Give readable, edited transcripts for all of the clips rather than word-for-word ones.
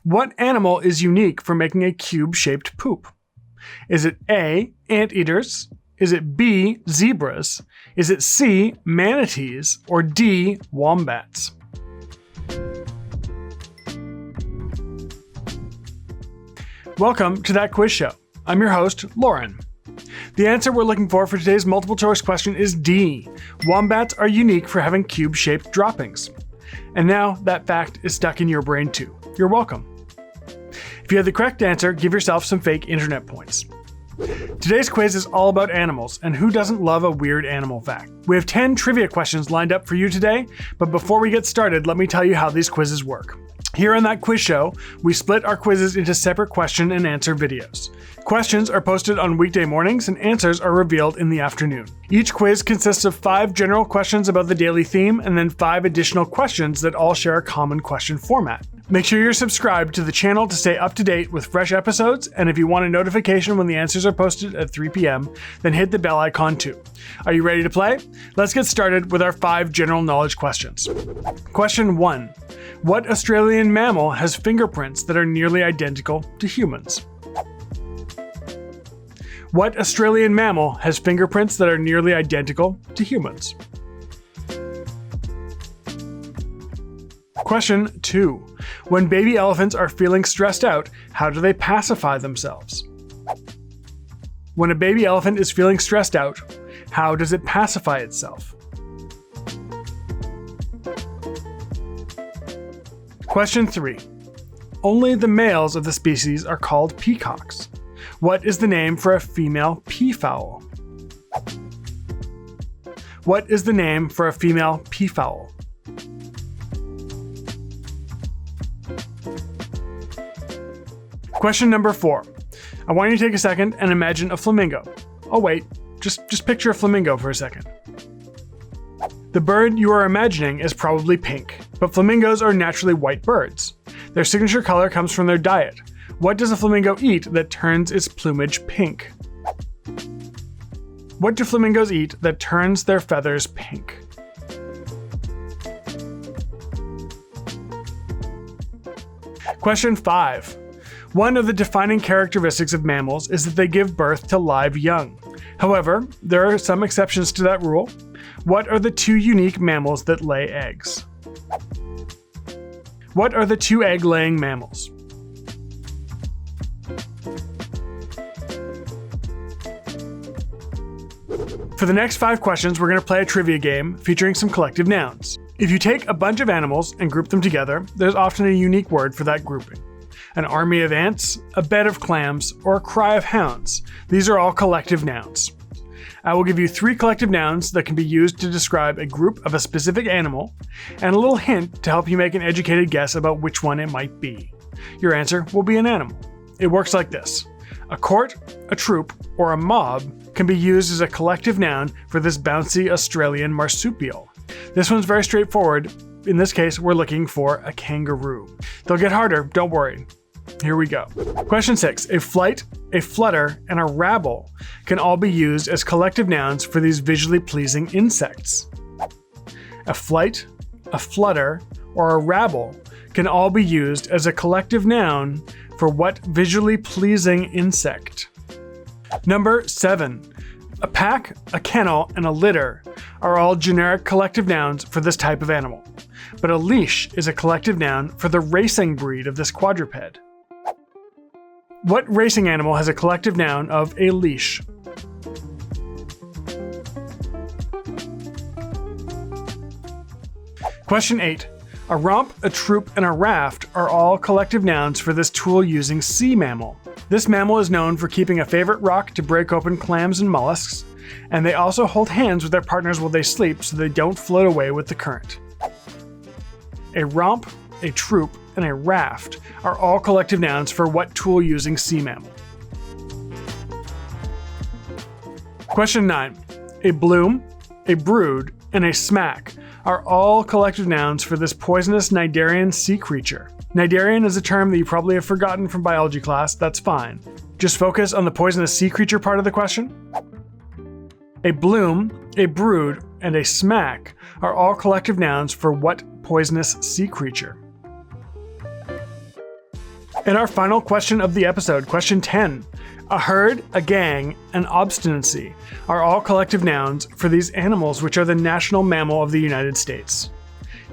What animal is unique for making a cube-shaped poop? Is it A, anteaters? Is it B, zebras? Is it C, manatees? Or D, wombats? Welcome to That Quiz Show. I'm your host, Lauren. The answer we're looking for today's multiple choice question is D. Wombats are unique for having cube-shaped droppings. And now that fact is stuck in your brain too. You're welcome. If you had the correct answer, give yourself some fake internet points. Today's quiz is all about animals, and who doesn't love a weird animal fact? We have 10 trivia questions lined up for you today, but before we get started, let me tell you how these quizzes work. Here on That Quiz Show, we split our quizzes into separate question and answer videos. Questions are posted on weekday mornings and answers are revealed in the afternoon. Each quiz consists of 5 general questions about the daily theme and then 5 additional questions that all share a common question format. Make sure you're subscribed to the channel to stay up to date with fresh episodes, and if you want a notification when the answers are posted at 3 p.m., then hit the bell icon too. Are you ready to play? Let's get started with our 5 general knowledge questions. Question 1. What Australian mammal has fingerprints that are nearly identical to humans? What Australian mammal has fingerprints that are nearly identical to humans? Question 2. When baby elephants are feeling stressed out, how do they pacify themselves? When a baby elephant is feeling stressed out, how does it pacify itself? Question 3. Only the males of the species are called peacocks. What is the name for a female peafowl? What is the name for a female peafowl? Question number 4. I want you to take a second and imagine a flamingo. Oh wait, just picture a flamingo for a second. The bird you are imagining is probably pink, but flamingos are naturally white birds. Their signature color comes from their diet. What does a flamingo eat that turns its plumage pink? What do flamingos eat that turns their feathers pink? Question 5. One of the defining characteristics of mammals is that they give birth to live young. However, there are some exceptions to that rule. What are the 2 unique mammals that lay eggs? What are the 2 egg-laying mammals? For the next 5 questions, we're going to play a trivia game featuring some collective nouns. If you take a bunch of animals and group them together, there's often a unique word for that grouping. An army of ants, a bed of clams, or a cry of hounds. These are all collective nouns. I will give you 3 collective nouns that can be used to describe a group of a specific animal, and a little hint to help you make an educated guess about which one it might be. Your answer will be an animal. It works like this. A court, a troop, or a mob can be used as a collective noun for this bouncy Australian marsupial. This one's very straightforward. In this case, we're looking for a kangaroo. They'll get harder, don't worry. Here we go. Question 6. A flight, a flutter, and a rabble can all be used as collective nouns for these visually pleasing insects. A flight, a flutter, or a rabble can all be used as a collective noun for what visually pleasing insect? Number 7. A pack, a kennel, and a litter are all generic collective nouns for this type of animal. But a leash is a collective noun for the racing breed of this quadruped. What racing animal has a collective noun of a leash? Question 8. A romp, a troop, and a raft are all collective nouns for this tool-using sea mammal. This mammal is known for keeping a favorite rock to break open clams and mollusks, and they also hold hands with their partners while they sleep so they don't float away with the current. A romp, a troop, and a raft are all collective nouns for what tool-using sea mammal? Question 9. A bloom, a brood, and a smack are all collective nouns for this poisonous cnidarian sea creature. Cnidarian is a term that you probably have forgotten from biology class. That's fine. Just focus on the poisonous sea creature part of the question. A bloom, a brood, and a smack are all collective nouns for what poisonous sea creature? And our final question of the episode, question 10. A herd, a gang, and obstinacy are all collective nouns for these animals which are the national mammal of the United States.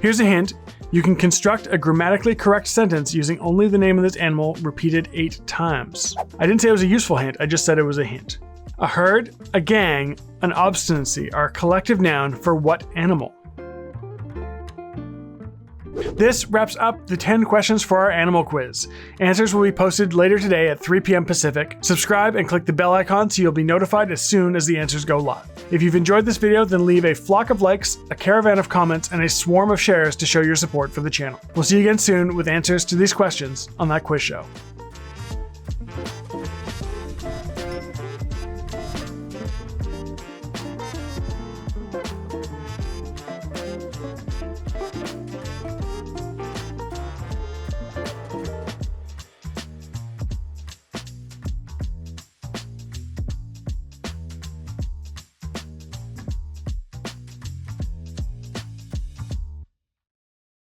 Here's a hint. You can construct a grammatically correct sentence using only the name of this animal repeated 8 times. I didn't say it was a useful hint, I just said it was a hint. A herd, a gang, an obstinacy are a collective noun for what animal? This wraps up the 10 questions for our animal quiz. Answers will be posted later today at 3 p.m. Pacific. Subscribe and click the bell icon so you'll be notified as soon as the answers go live. If you've enjoyed this video, then leave a flock of likes, a caravan of comments, and a swarm of shares to show your support for the channel. We'll see you again soon with answers to these questions on That Quiz Show.